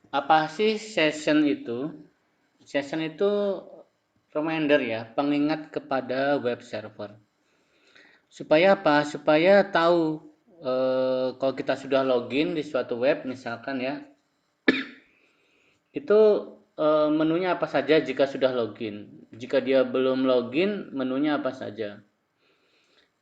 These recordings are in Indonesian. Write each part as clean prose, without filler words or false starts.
Apa sih session itu? Session itu reminder ya, pengingat kepada web server. Supaya apa? Supaya tahu kalau kita sudah login di suatu web misalkan ya, itu menunya apa saja jika sudah login. Jika dia belum login, menunya apa saja.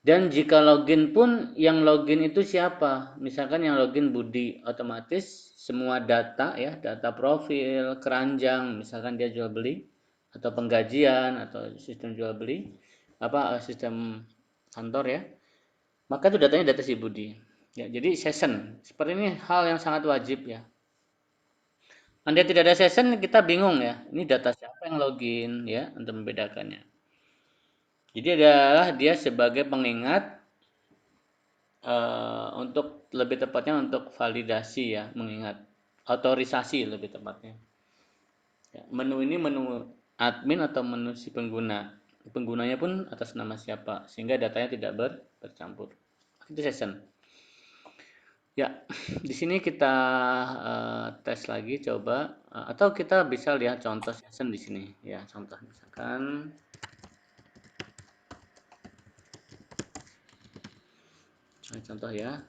Dan jika login pun yang login itu siapa? Misalkan yang login Budi, otomatis semua data ya, data profil, keranjang, misalkan dia jual beli atau penggajian atau sistem jual beli, apa sistem kantor ya. Maka itu datanya data si Budi. Ya, jadi session. Seperti ini hal yang sangat wajib ya. Andai tidak ada session kita bingung ya. Ini data siapa yang login ya untuk membedakannya. Jadi adalah dia sebagai pengingat untuk lebih tepatnya untuk validasi ya, mengingat otorisasi lebih tepatnya. Ya, menu ini menu admin atau menu si pengguna. Penggunanya pun atas nama siapa sehingga datanya tidak bercampur. Itu session. Ya, di sini kita tes lagi coba atau kita bisa lihat contoh session di sini ya, contoh misalkan contoh ya.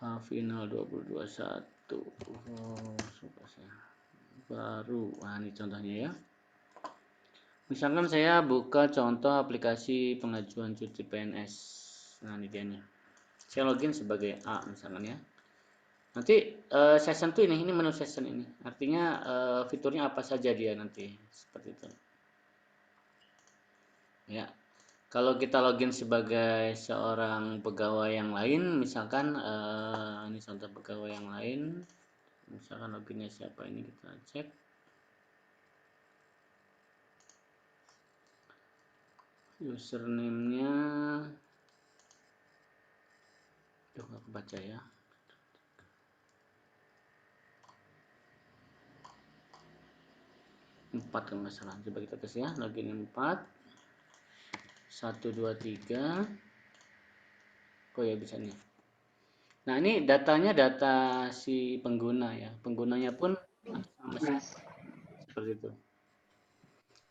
Final 2021. Oh, sudah saya baru. Nah, ini contohnya ya. Misalkan saya buka contoh aplikasi pengajuan cuti PNS. Nah, ini dia nih. Saya login sebagai A misalkan ya. Nanti session tuh ini menu session ini. Artinya fiturnya apa saja dia nanti seperti itu. Ya. Kalau kita login sebagai seorang pegawai yang lain, misalkan ini contoh pegawai yang lain, misalkan loginnya siapa ini kita cek. Username-nya, nggak kebaca ya. 4 kalau nggak salah. Coba kita tes ya. Login 4, 1, 2, 3. Oh ya bisa nih. Nah ini datanya data si pengguna ya. Penggunanya pun sama seperti itu.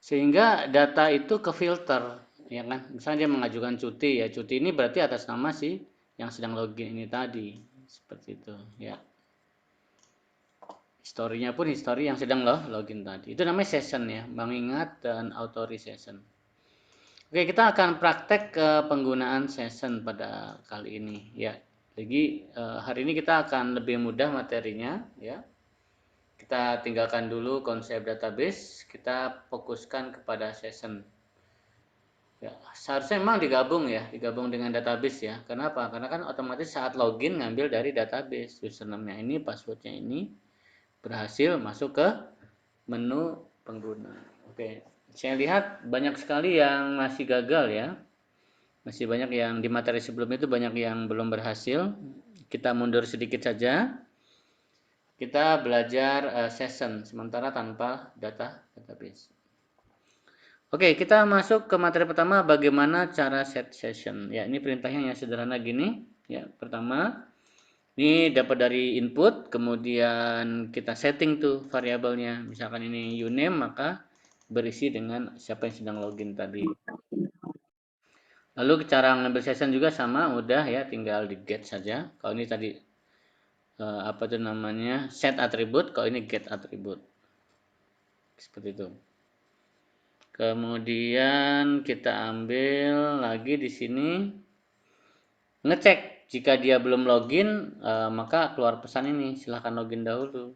Sehingga data itu ke filter, ya kan? Misalnya dia mengajukan cuti ya. Cuti ini berarti atas nama si yang sedang login ini tadi. Seperti itu ya. Historinya pun history yang sedang login tadi. Itu namanya session ya, mengingat dan authorization. Oke, kita akan praktek ke penggunaan session pada kali ini ya. Jadi hari ini kita akan lebih mudah materinya ya. Kita tinggalkan dulu konsep database, kita fokuskan kepada session. Ya, seharusnya memang digabung ya, digabung dengan database ya. Kenapa? Karena kan otomatis saat login ngambil dari database, username-nya ini, password-nya ini berhasil masuk ke menu pengguna. Oke, saya lihat banyak sekali yang masih gagal ya. Masih banyak yang di materi sebelumnya itu banyak yang belum berhasil. Kita mundur sedikit saja. Kita belajar session sementara tanpa database. Oke, kita masuk ke materi pertama bagaimana cara set session. Ya, ini perintahnya yang sederhana gini. Ya, pertama ini dapat dari input, kemudian kita setting tuh variabelnya. Misalkan ini uname, maka berisi dengan siapa yang sedang login tadi. Lalu cara ngambil session juga sama, udah ya, tinggal di get saja. Kalau ini tadi apa tuh namanya set atribut, kalau ini get atribut. Seperti itu. Kemudian kita ambil lagi di sini ngecek jika dia belum login, maka keluar pesan ini silahkan login dahulu.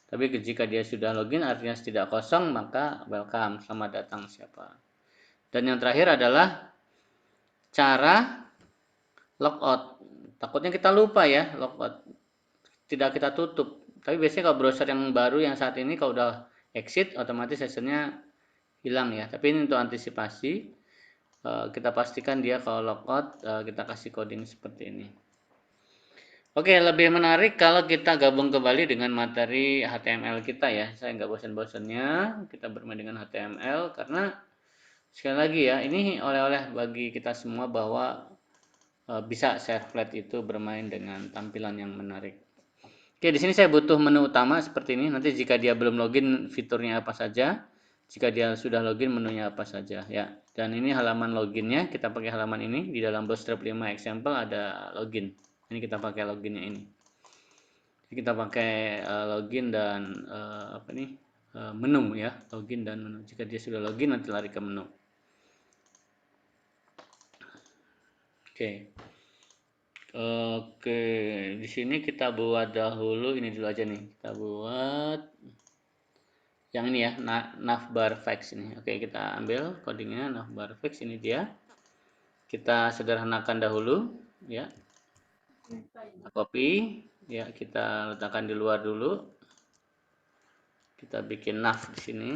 Tapi jika dia sudah login artinya tidak kosong, maka welcome, selamat datang siapa. Dan yang terakhir adalah cara logout. Takutnya kita lupa ya logout, tidak kita tutup. Tapi biasanya kalau browser yang baru yang saat ini kalau udah exit otomatis sessionnya hilang ya. Tapi ini untuk antisipasi, kita pastikan dia kalau logout kita kasih coding seperti ini. Oke, lebih menarik kalau kita gabung kembali dengan materi HTML kita ya. Saya nggak bosan-bosannya kita bermain dengan HTML karena sekali lagi ya, ini oleh-oleh bagi kita semua bahwa bisa servlet itu bermain dengan tampilan yang menarik. Oke, di sini saya butuh menu utama seperti ini. Nanti jika dia belum login, fiturnya apa saja. Jika dia sudah login, menunya apa saja ya. Dan ini halaman loginnya, kita pakai halaman ini. Di dalam Bootstrap 5 example ada login. Ini kita pakai loginnya ini. Jadi kita pakai login dan apa nih? Menu ya, login dan menu. Jika dia sudah login, nanti lari ke menu. Oke. Oke, di sini kita buat dahulu ini dulu aja nih. Kita buat yang ini ya, navbar fix ini. Oke, kita ambil codingnya navbar fix ini dia. Kita sederhanakan dahulu ya. Copy ya, kita letakkan di luar dulu. Kita bikin nav di sini.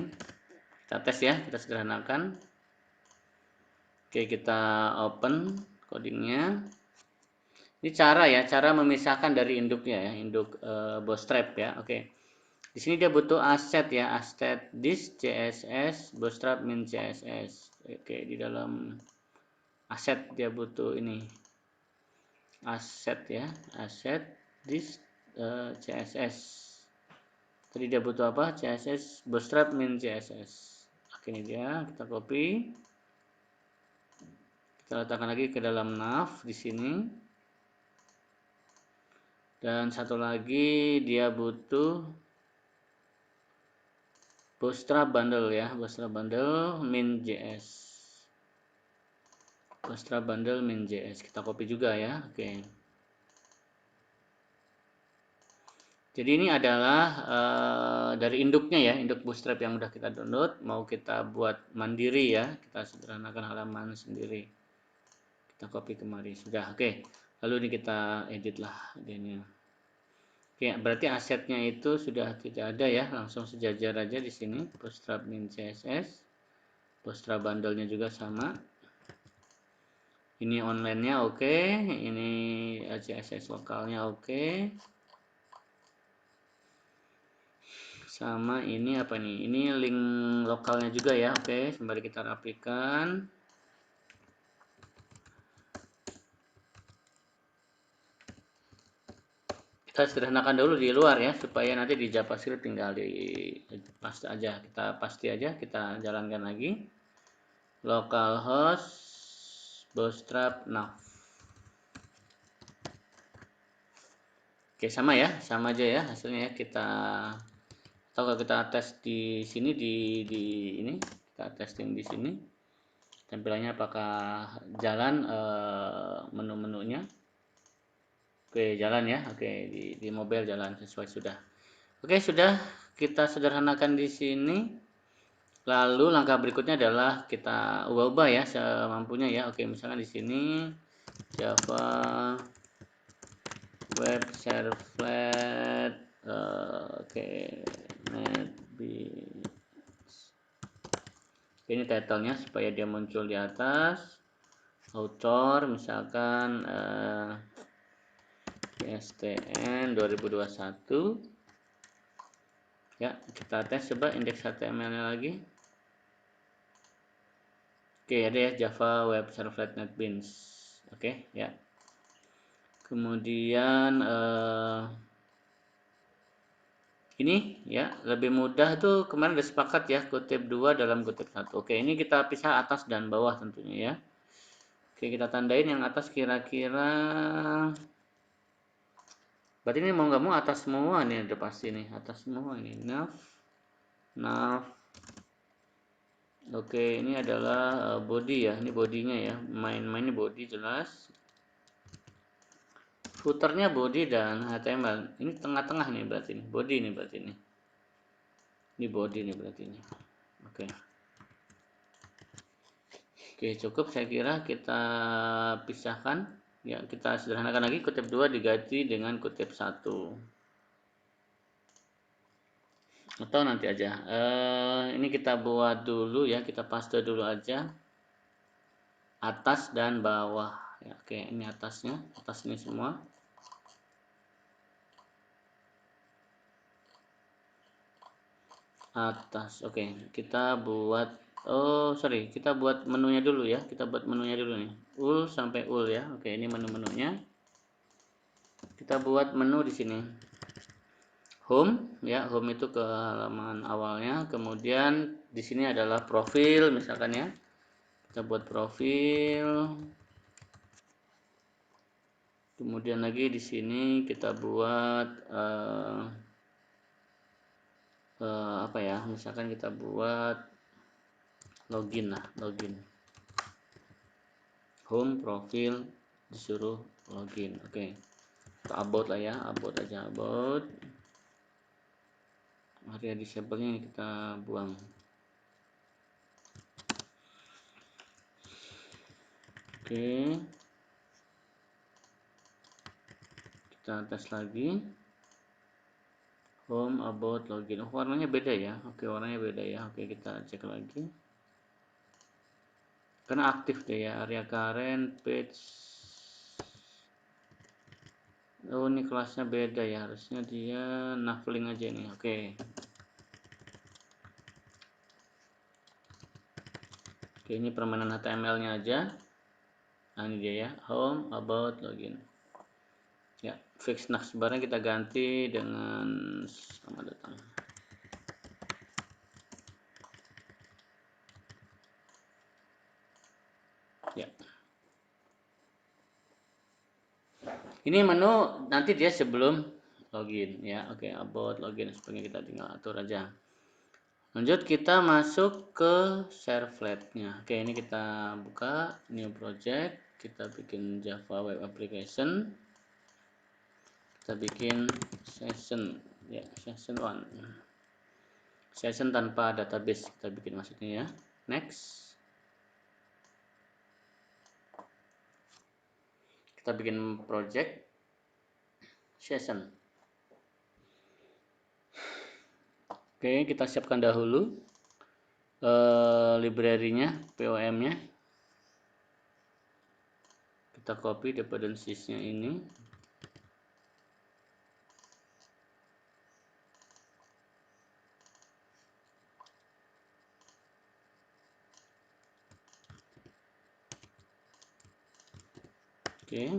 Kita tes ya, kita sederhanakan. Oke, kita open codingnya. Ini cara memisahkan dari induknya ya, induk Bootstrap ya. Oke. Di sini dia butuh aset ya, aset this CSS Bootstrap min CSS. Oke, di dalam aset dia butuh ini. Aset ya, aset this CSS. Tadi dia butuh apa? CSS Bootstrap min CSS. Oke, ini dia, kita copy. Kita letakkan lagi ke dalam nav di sini. Dan satu lagi dia butuh Bootstrap bundle ya, Bootstrap bundle min JS. Bootstrap bundle min JS. Kita copy juga ya. Oke. Jadi ini adalah dari induknya ya, induk Bootstrap yang udah kita download. Mau kita buat mandiri ya, kita sederhanakan halaman sendiri. Kita copy kemari. Sudah, oke. Lalu ini kita edit lah ini. Oke, berarti asetnya itu sudah tidak ada ya, langsung sejajar aja di sini. Bootstrap min CSS, Bootstrap bundle-nya juga sama. Ini online-nya oke, ini CSS lokalnya oke. Sama ini apa nih? Ini link lokalnya juga ya, oke. Sembari kita rapikan. Kita sederhanakan dulu di luar ya, supaya nanti di JavaScript tinggal di paste aja. Kita pasti aja, kita jalankan lagi. Localhost Bootstrap nav. Oke, sama ya, sama aja ya hasilnya ya. Kita atau kalau kita tes di sini di ini, kita testing di sini. Tampilannya apakah jalan menu-menunya? Oke, jalan ya. Oke, di mobile jalan sesuai sudah. Oke, sudah kita sederhanakan di sini. Lalu langkah berikutnya adalah kita ubah-ubah ya semampunya ya. Oke, misalkan di sini Java Web Servlet oke, NetBeans. Ini title-nya supaya dia muncul di atas. Author misalkan STN 2021 ya, kita tes coba indeks HTML-nya lagi. Oke, ada ya Java Web Servlet NetBeans. Oke ya, kemudian ini ya lebih mudah tuh, kemarin udah sepakat ya, kutip 2 dalam kutip 1. Oke, ini kita pisah atas dan bawah tentunya ya. Oke, kita tandain yang atas kira-kira, berarti ini mau nggak mau atas semua nih, udah pasti nih atas semua ini. Nav. Oke, ini adalah body ya, ini bodinya ya, main-main ini body jelas. Footernya body dan HTML. Ini tengah-tengah nih berarti ini, body nih berarti ini. Ini body nih berarti ini. Oke. Oke, cukup saya kira, kita pisahkan. Ya, kita sederhanakan lagi, kutip 2 diganti dengan kutip 1. Atau nanti aja. Ini kita buat dulu ya, kita paste dulu aja. Atas dan bawah. Ya, oke, ini atasnya, atas ini semua. Atas, oke. Kita buat, kita buat menunya dulu ya. Kita buat menunya dulu nih. ul sampai ul ya. Oke, ini menu-menunya. Kita buat menu di sini. Home ya, home itu ke halaman awalnya. Kemudian di sini adalah profil misalkan ya. Kita buat profil. Kemudian lagi di sini kita buat apa ya? Misalkan kita buat login lah, login. Home, profil, disuruh login. Oke. About lah ya, about aja, about. Area disable-nya ini kita buang. Oke. Kita tes lagi. Home, about, login. Oh, warnanya beda ya. Oke, warnanya beda ya. Oke, kita cek lagi. Karena aktif deh ya, area current, page. Oh, ini kelasnya beda ya. Harusnya dia nafling aja nih. Oke. Oke, ini permainan HTML-nya aja. Nah, ini dia ya. Home, about, login. Ya, fix navbar-nya kita ganti dengan selamat datang. Ya. Ini menu nanti dia sebelum login ya. Oke, about, login sebagainya kita tinggal atur aja. Lanjut kita masuk ke servlet-nya. Oke, ini kita buka new project, kita bikin Java web application. Kita bikin session ya, session 1. Session tanpa database kita bikin maksudnya ya. Next. Kita bikin project session. Oke, kita siapkan dahulu library-nya, POM-nya. Kita copy dependencies-nya ini. Oke.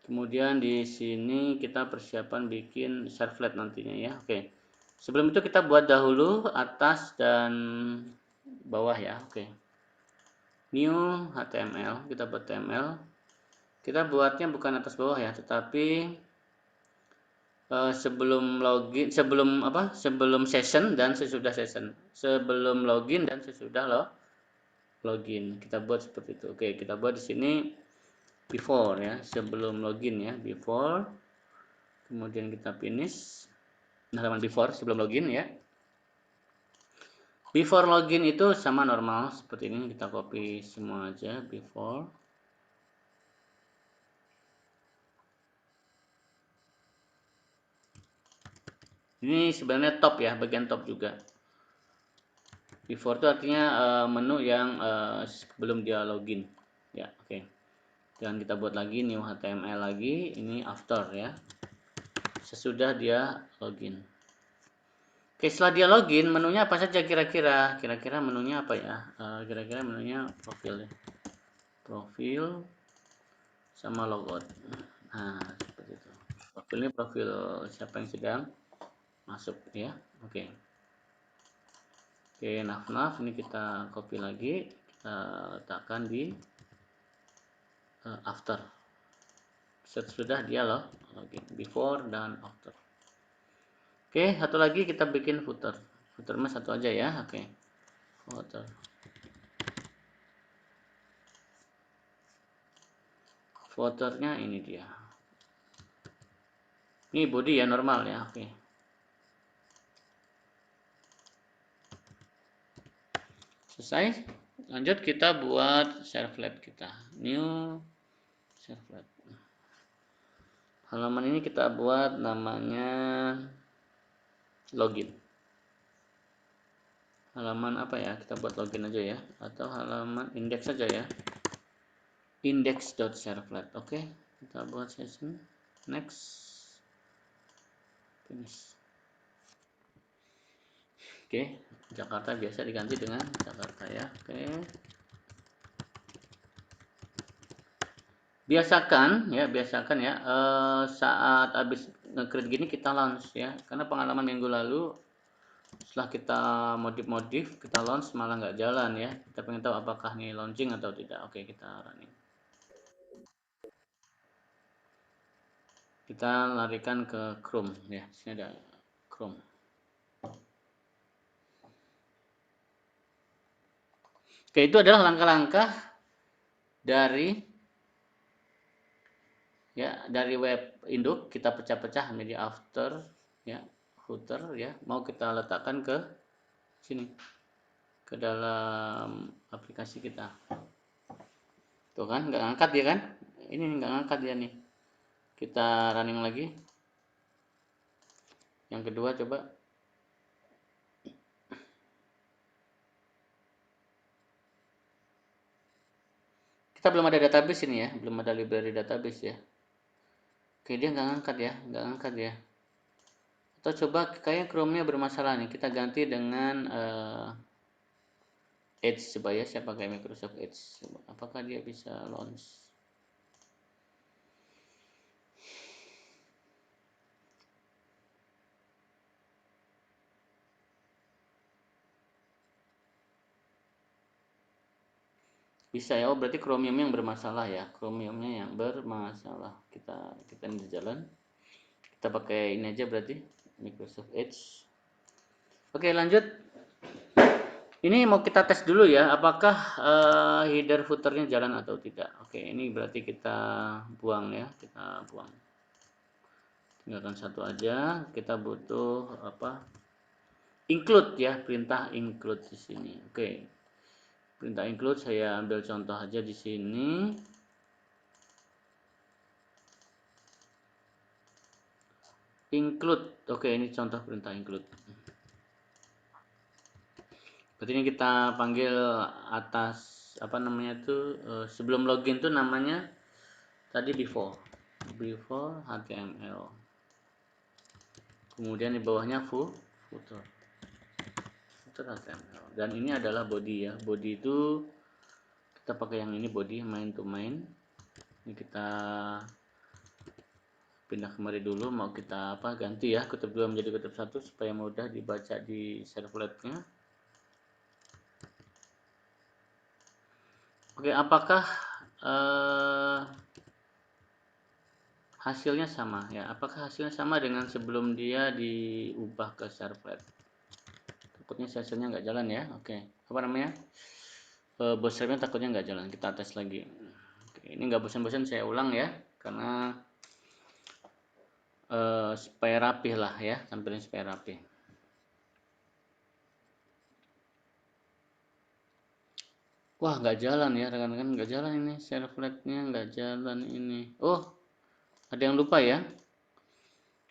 Kemudian di sini kita persiapan bikin servlet nantinya ya. Oke. Sebelum itu kita buat dahulu atas dan bawah ya. Oke. New HTML, kita buat HTML. Kita buatnya bukan atas bawah ya, tetapi sebelum login, sebelum session dan sesudah session. Sebelum login dan sesudah login. Kita buat seperti itu. Oke, kita buat di sini before ya, sebelum login ya, before. Kemudian kita finish halaman before sebelum login ya. Before login itu sama normal seperti ini, kita copy semua aja before. Ini sebenarnya top ya, bagian top juga. Before itu artinya menu yang sebelum dia login. Ya, oke. Dan kita buat lagi new HTML lagi, ini after ya. Sesudah dia login. Oke, setelah dia login, menunya apa saja kira-kira? Kira-kira menunya apa ya? Kira-kira menunya profil ya. Profil sama logout. Nah, seperti itu. Profil ini profil siapa yang sedang masuk ya. Oke. Oke, nav ini kita copy lagi, kita letakkan di after. Sesudah dia login, before dan after. Oke, satu lagi kita bikin footer. Footer mas satu aja ya. Oke. Footer. Footernya ini dia. Ini body ya, normal ya. Oke. Selesai. Lanjut kita buat servlet kita. New servlet. Halaman ini kita buat namanya login. Halaman apa ya? Kita buat login aja ya, atau halaman index saja ya. Index.servlet. Oke, kita buat session. Next. Finish. Oke, Jakarta biasa diganti dengan Jakarta ya. Oke. Biasakan ya, saat habis nge-create gini kita launch ya, karena pengalaman minggu lalu setelah kita modif kita launch malah nggak jalan ya. Kita pengen tahu apakah ini launching atau tidak. Oke, kita running. Kita larikan ke Chrome ya. Sini ada Chrome. Oke, itu adalah langkah-langkah dari web induk. Kita pecah-pecah menjadi after ya, footer ya. Mau kita letakkan ke sini, ke dalam aplikasi kita. Tuh kan, nggak ngangkat dia kan? Ini nggak ngangkat dia nih. Kita running lagi. Yang kedua coba. Kita belum ada database ini ya, belum ada library database ya. Oke, dia nggak ngangkat ya, Atau coba kayaknya Chrome-nya bermasalah nih. Kita ganti dengan Edge coba ya. Saya pakai Microsoft Edge. Apakah dia bisa launch? Bisa ya. Oh, berarti Chromium yang bermasalah ya. Chromium-nya yang bermasalah. Kita ini di jalan. Kita pakai ini aja berarti Microsoft Edge. Oke, lanjut. Ini mau kita tes dulu ya, apakah header footernya jalan atau tidak. Oke, ini berarti kita buang ya, tinggalkan satu aja. Kita butuh apa? Include ya, perintah include di sini. Oke, perintah include saya ambil contoh aja di sini. Include, oke ini contoh perintah include. Berarti ini kita panggil atas apa namanya tuh sebelum login tuh namanya tadi before HTML. Kemudian di bawahnya footer HTML. Dan ini adalah body ya. Body itu kita pakai yang ini body main to main. Ini kita pindah kemari dulu, mau kita apa ganti ya kutub 2 menjadi kutub 1 supaya mudah dibaca di servletnya. Oke, apakah hasilnya sama ya? Apakah hasilnya sama dengan sebelum dia diubah ke servlet? Takutnya sessionnya nggak jalan ya. Oke, apa namanya? Bootstrapnya takutnya nggak jalan. Kita tes lagi. Oke, ini nggak bosan-bosan saya ulang ya, karena supaya rapih lah ya, tampilin supaya rapih. Wah, nggak jalan ya rekan-rekan, nggak jalan ini servletnya, nggak jalan ini. Oh, ada yang lupa ya.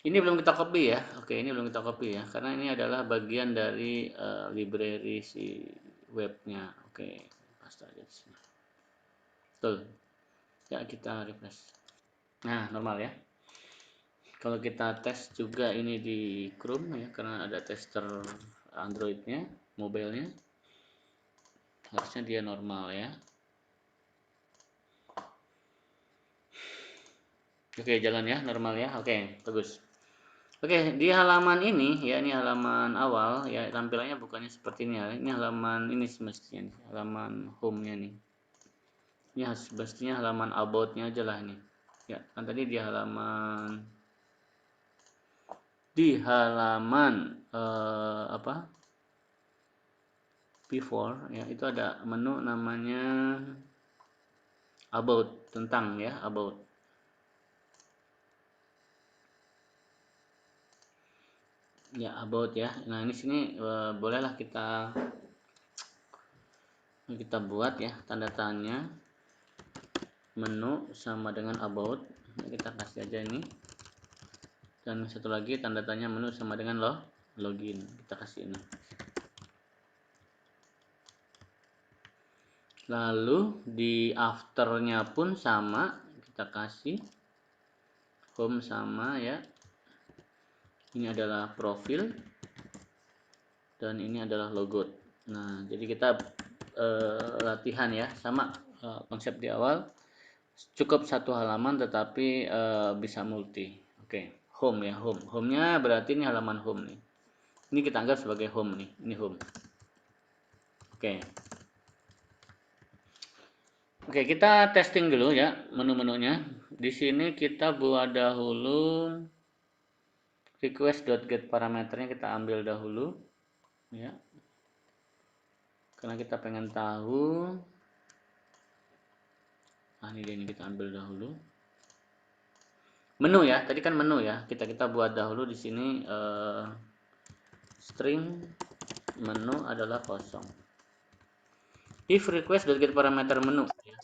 Ini belum kita copy ya. Oke, ini belum kita copy ya, karena ini adalah bagian dari library si webnya. Oke, paste aja di sini. Betul. Ya, kita refresh. Nah, normal ya. Kalau kita tes juga ini di Chrome ya, karena ada tester Androidnya, mobilenya, harusnya dia normal ya. Oke, jalan ya, normal ya. Oke, bagus. Oke, di halaman ini ya, ini halaman awal ya, tampilannya bukannya seperti ini ya. Ini halaman ini semestinya nih, halaman home-nya nih. Ini semestinya halaman about-nya aja lah ini. Ya, kan tadi di halaman apa? Before ya, itu ada menu namanya about, tentang ya, about. Ya, about ya. Nah, ini sini bolehlah kita buat ya tanda tanya menu sama dengan about. Nah, kita kasih aja ini. Dan satu lagi tanda tanya menu sama dengan login. Kita kasih ini. Lalu di afternya pun sama, kita kasih home sama ya. Ini adalah profil dan ini adalah logout. Nah, jadi kita latihan ya, sama konsep di awal. cukup satu halaman tetapi bisa multi. Oke, home ya, home. Home-nya berarti ini halaman home nih. Ini kita anggap sebagai home nih. Ini home. Oke. Oke, kita testing dulu ya menu-menunya. Di sini kita buat dahulu request.get parameternya kita ambil dahulu ya. Karena kita pengen tahu. Ini dia, ini kita ambil dahulu. Menu ya, tadi kan menu ya. Kita buat dahulu di sini string menu adalah kosong. If request.get parameter menu ya.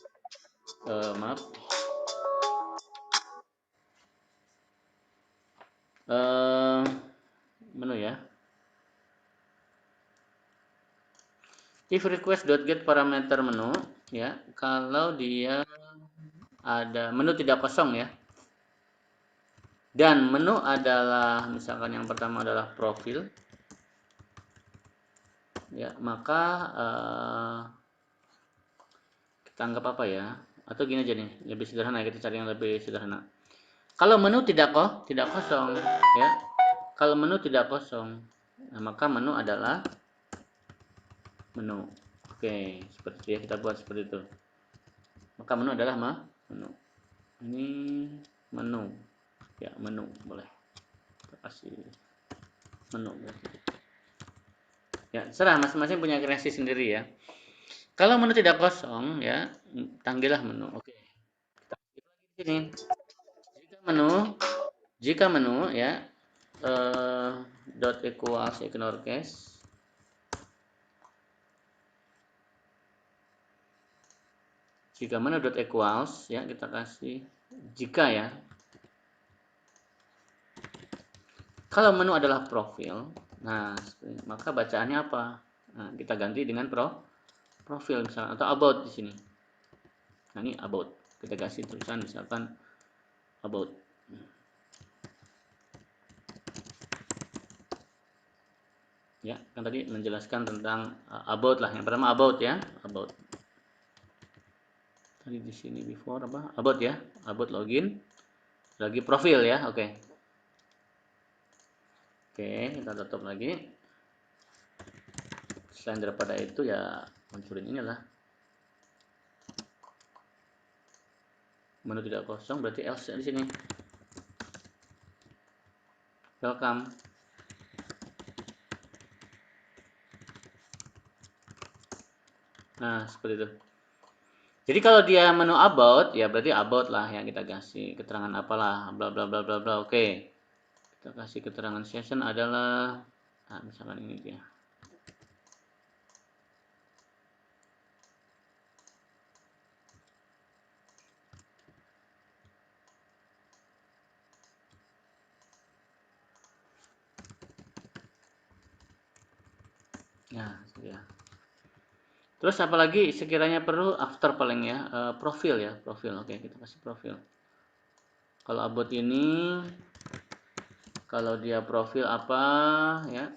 Maaf. Menu ya. If request.get parameter menu ya, kalau dia ada menu tidak kosong ya. Dan menu adalah misalkan yang pertama adalah profil. Ya, maka kita anggap apa ya? Atau gini aja nih, lebih sederhana, kita cari yang lebih sederhana. Kalau menu tidak kosong ya. Kalau menu tidak kosong, nah maka menu adalah menu. Oke, seperti itu ya, kita buat seperti itu. Maka menu adalah menu. Ini menu. Ya, menu boleh. Kita kasih menu berarti. Ya, serah masing-masing punya kreasi sendiri ya. Kalau menu tidak kosong ya, panggillah menu. Oke. Kita aktif lagi di sini. Jika menu ya dot equals ignore case. Jika menu dot equals ya, kita kasih jika ya. Kalau menu adalah profil, nah maka bacaannya apa? Nah, kita ganti dengan profil misalnya, atau about di sini. Nah, ini about. Kita kasih tulisan misalkan about. Ya, kan tadi menjelaskan tentang about lah. Yang pertama about ya, about. Tadi di sini before apa? About ya, about login. Lagi profil ya, oke. Oke, kita tutup lagi. Selain daripada itu ya munculin inilah. Menu tidak kosong berarti else di sini. Welcome. Nah, seperti itu. Jadi kalau dia menu about ya berarti about lah yang kita kasih keterangan apalah bla bla bla bla bla. Oke. Kita kasih keterangan session adalah misalkan ini dia. Ya, ya. Terus apalagi sekiranya perlu after paling ya, profil ya, profil. Oke, kita kasih profil. Kalau about ini, kalau dia profil apa ya,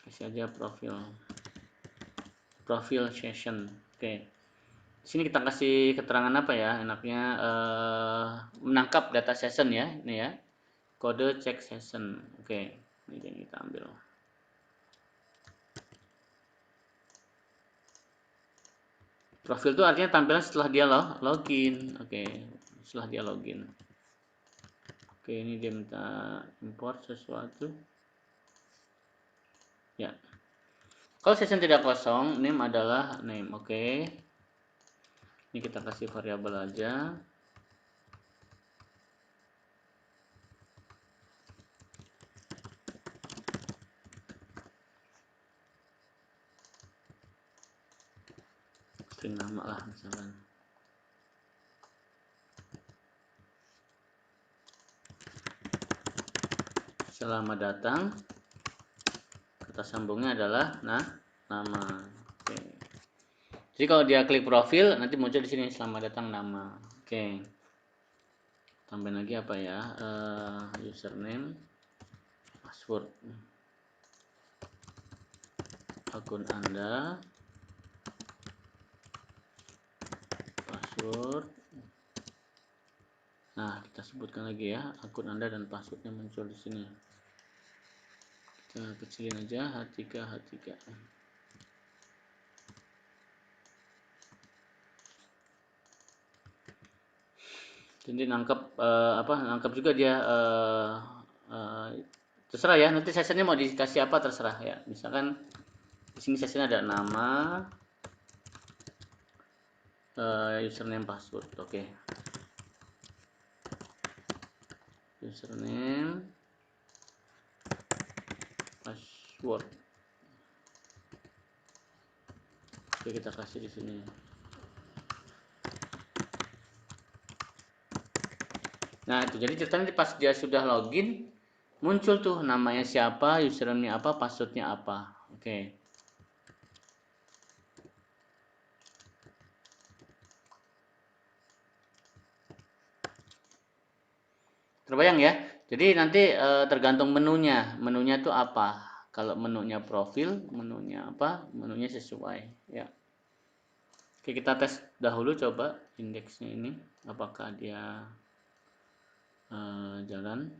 kasih aja profil session. Oke. Di sini kita kasih keterangan apa ya, enaknya menangkap data session ya, ini ya, kode check session. Oke, ini kita ambil. Profil itu artinya tampilan setelah dia login. Oke, setelah dia login. Oke, ini dia minta import sesuatu. Ya. Kalau session tidak kosong, name adalah name. Oke. Ini kita kasih variabel aja. String nama lah misalkan. Selamat datang. Kata sambungnya adalah nama. Oke. Jadi kalau dia klik profil nanti muncul di sini selamat datang nama. Oke. Tambahin lagi apa ya? Username, password akun Anda, password. Nah, kita sebutkan lagi ya, akun Anda dan passwordnya muncul di sini. Kita kecilin aja H3. Jadi nangkep juga dia, terserah ya, nanti sessionnya mau dikasih apa terserah ya. Misalkan di sini sessionnya ada nama, username, password. Oke. Username, password. Oke, kita kasih di sini. Nah, itu jadi ceritanya pas dia sudah login, muncul tuh namanya siapa, username-nya apa, password-nya apa. Oke. Terbayang ya? Jadi nanti tergantung menunya. Menunya tuh apa? Kalau menunya profil, menunya apa? Menunya sesuai, ya. Oke, kita tes dahulu coba indeksnya ini, apakah dia jalan.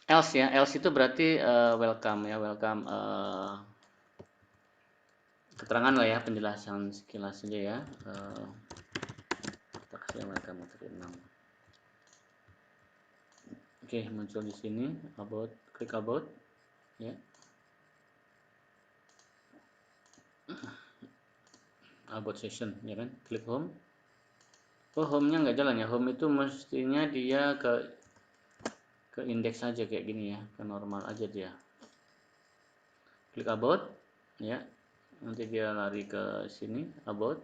Else ya, else itu berarti welcome ya, welcome, keterangan lah ya, penjelasan sekilas saja ya. Kita kasih welcome metode 6. Oke, muncul di sini about, klik about ya. About session ya kan, klik home. Oh, home-nya nggak jalan ya. Home itu mestinya dia ke indeks saja kayak gini ya, ke normal aja dia. Klik about ya, nanti dia lari ke sini about.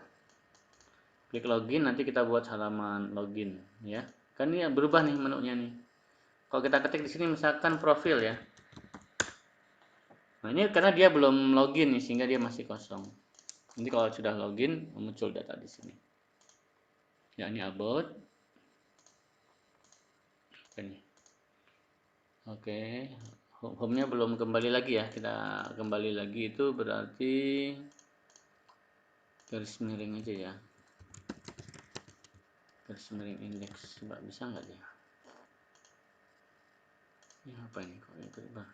Klik login, nanti kita buat halaman login ya. Kan ini berubah nih menunya nih. Kalau kita ketik di sini misalkan profil ya. Nah, ini karena dia belum login nih sehingga dia masih kosong. Nanti kalau sudah login muncul data di sini. Ya, ini about. Ini. Oke. Home-nya belum kembali lagi ya. Kita kembali lagi itu berarti garis miring aja ya. Garis miring indeks. Coba bisa nggak dia? Ini apa ini? Kok ini berubah?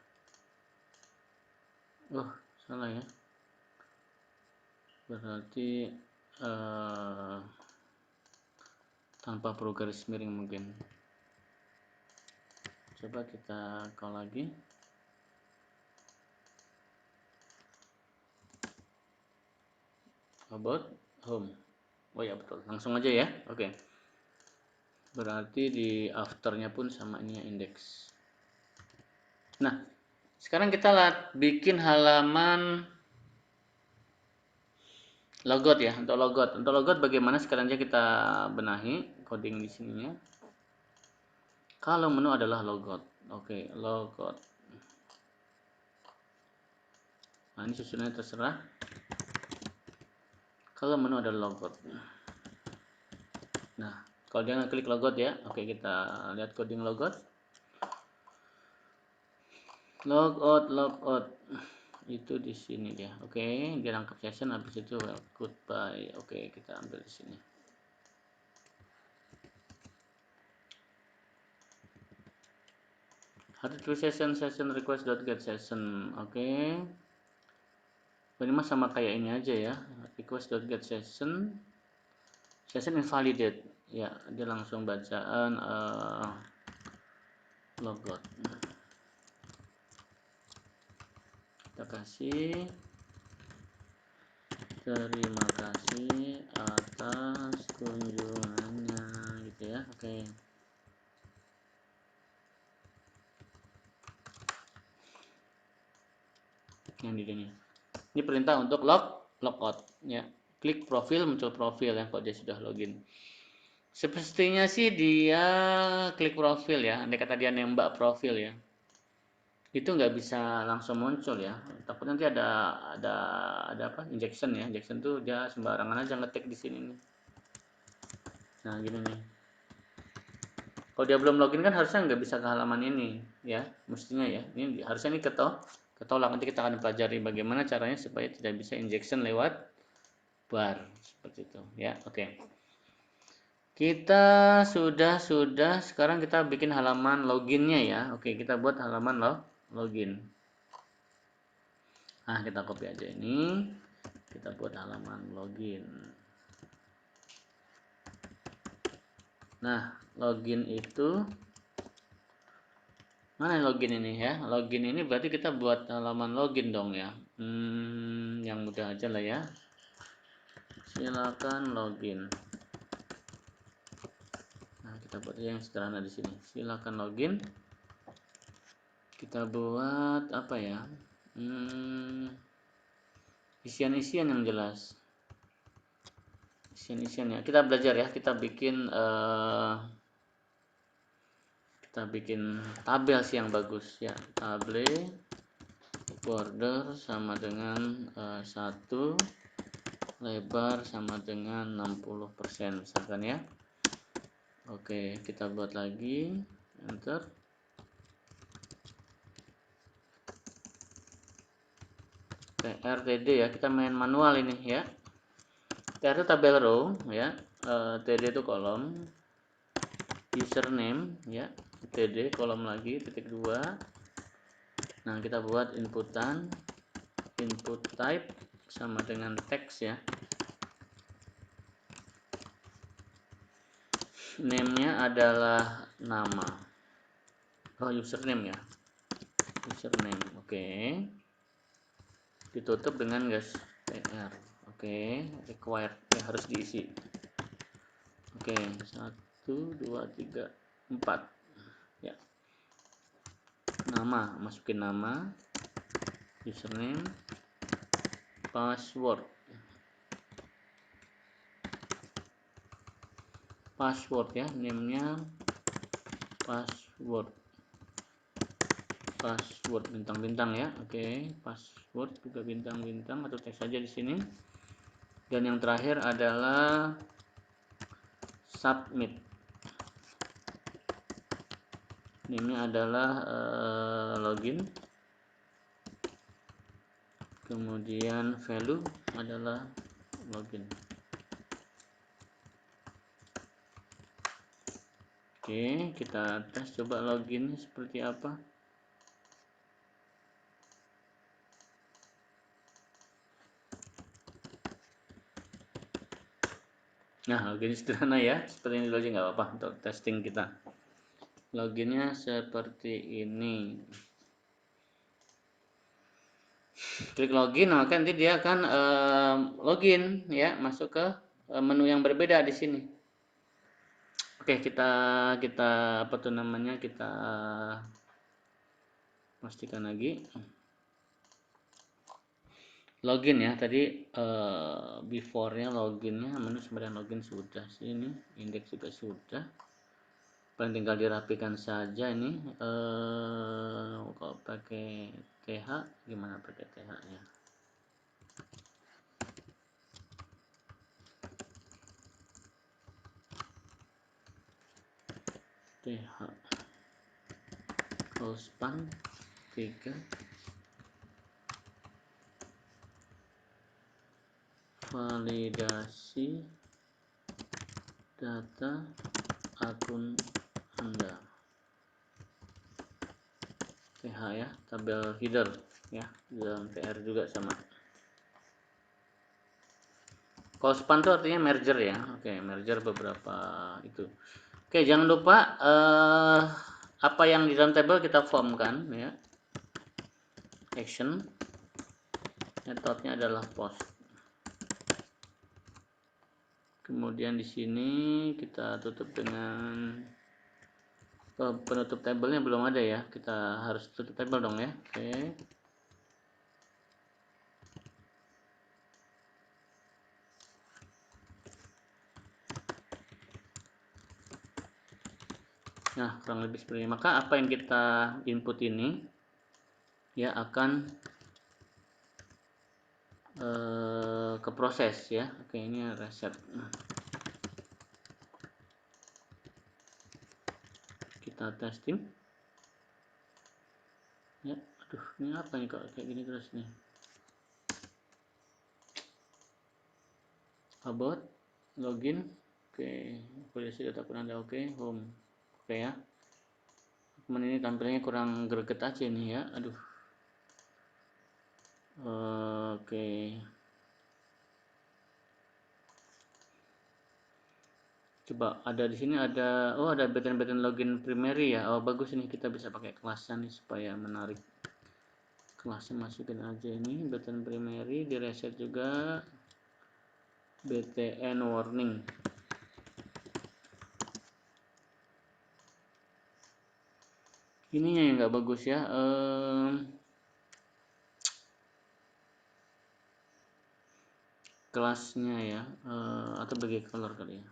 Oh, salah ya. Berarti tanpa perlu garis miring mungkin. Coba kita call lagi. About home. Oh ya betul, langsung aja ya. Oke. Berarti di afternya pun sama ini ya, indeks. Nah, sekarang kita bikin halaman logout ya. Untuk logout bagaimana sekarang aja kita benahi coding di sininya. Kalau menu adalah logout. Oke, logout. Nah, ini susunannya terserah. Kalau menu adalah logout. Nah, kalau dia ngeklik logout ya. Oke, kita lihat coding logout. Logout itu di sini dia. Oke, dia rangkap session, habis itu well, goodbye. Oke, kita ambil di sini. Hard to session request get session. Oke. Ini mah sama kayak ini aja ya. Request get session invalidate. Ya, dia langsung bacaan logout. Kita kasih terima kasih atas kunjungannya gitu ya. Oke. Yang di sini. Ini perintah untuk logout ya. Klik profil, muncul profil ya kalau dia sudah login. Sepertinya sih dia klik profil ya. Andai kata dia nembak profil ya. Itu nggak bisa langsung muncul ya. Takut nanti ada apa? Injection ya. Injection tuh dia sembarangan aja ngetik di sini nih. Nah, gini nih. Kalau dia belum login kan harusnya nggak bisa ke halaman ini ya, mestinya ya. Ini harusnya ini ketok ketolak. Nanti kita akan pelajari bagaimana caranya supaya tidak bisa injection lewat bar seperti itu ya. Oke. Kita sudah sekarang kita bikin halaman loginnya ya. Oke, kita buat halaman login. Nah, kita copy aja ini. Kita buat halaman login. Nah, login itu mana login ini ya? Login ini berarti kita buat halaman login dong ya. Yang mudah aja lah ya. Silakan login. Nah, kita buat yang sederhana di sini. Silakan login. Kita buat apa ya? Isian-isian yang jelas. Isian-isian ya. Kita belajar ya. Kita bikin tabel sih yang bagus ya. Tabel border sama dengan 1, lebar sama dengan 60% misalkan ya. Oke, kita buat lagi, enter. TD ya, kita main manual ini ya. TR itu tabel row ya, TD itu kolom, username ya, TD kolom lagi, titik 2. Nah, kita buat inputan, input type sama dengan teks ya. Name-nya adalah nama. Oh, username ya. Username. Oke. Ditutup dengan gas PR. Oke, required ya, harus diisi. Oke, 1 2 3 4. Ya. Nama, masukin nama, username, password. Password ya, name-nya password. Password bintang-bintang ya. Oke, password juga bintang-bintang atau teks saja di sini. Dan yang terakhir adalah submit. Name-nya adalah login. Kemudian value adalah login. Oke, kita tes coba login seperti apa. Nah, login sederhana ya, seperti ini dulu aja nggak apa-apa untuk testing kita. Loginnya seperti ini. Klik login, maka nanti dia akan login ya, masuk ke menu yang berbeda di sini. Oke, kita apa tuh namanya, kita pastikan lagi. Login ya, tadi before-nya loginnya, menu sebenarnya login sudah sini, indeks juga sudah. Paling tinggal dirapikan saja ini. Kalau pakai TH gimana pakai TH-nya? TH span 3 validasi data akun Anda. TH ya, tabel header ya, dalam TR juga sama. Span itu artinya merger ya. Oke, merger beberapa itu. Oke, jangan lupa apa yang di dalam tabel kita formkan ya. Action. Metodenya adalah post. Kemudian di sini kita tutup dengan penutup tabelnya belum ada ya. Kita harus tutup tabel dong ya. Oke. Nah, kurang lebih seperti ini. Maka apa yang kita input ini ya akan ke proses ya. Oke, ini reset. Kita testing ya, Aduh, ini apa nih kok kayak gini terus nih? About, login, oke, polisi data pun ada, oke, home, oke ya. Cuman ini tampilnya kurang greget aja nih ya, aduh. Oke. Coba ada di sini ada, oh ada button-button login primary ya. Oh bagus, ini kita bisa pakai kelasnya nih supaya menarik. Kelasnya masukin aja ini button primary, di reset juga btn warning. Ini yang nggak bagus ya. Kelasnya ya, atau bagi color kali ya.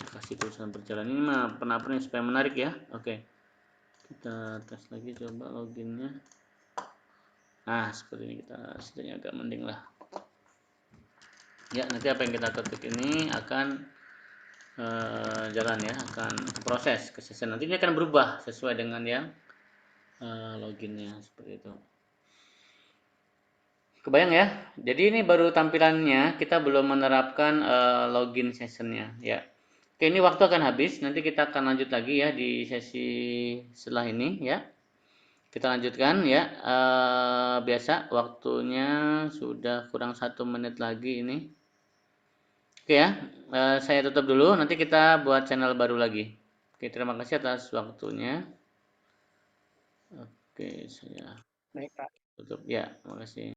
Kasih tulisan berjalan ini mah penapa nih supaya menarik ya. Oke, kita tes lagi, coba loginnya. Nah seperti ini, kita setidaknya agak mending lah ya. Nanti apa yang kita ketik ini akan jalan ya, akan proses ke session. Nanti ini akan berubah sesuai dengan yang loginnya seperti itu. Kebayang ya? Jadi ini baru tampilannya, kita belum menerapkan login sessionnya ya. Oke, ini waktu akan habis, nanti kita akan lanjut lagi ya di sesi setelah ini ya. Kita lanjutkan ya. Biasa waktunya sudah kurang 1 menit lagi ini. Oke ya, saya tutup dulu, nanti kita buat channel baru lagi. Oke, terima kasih atas waktunya. Oke, saya tutup ya, terima kasih.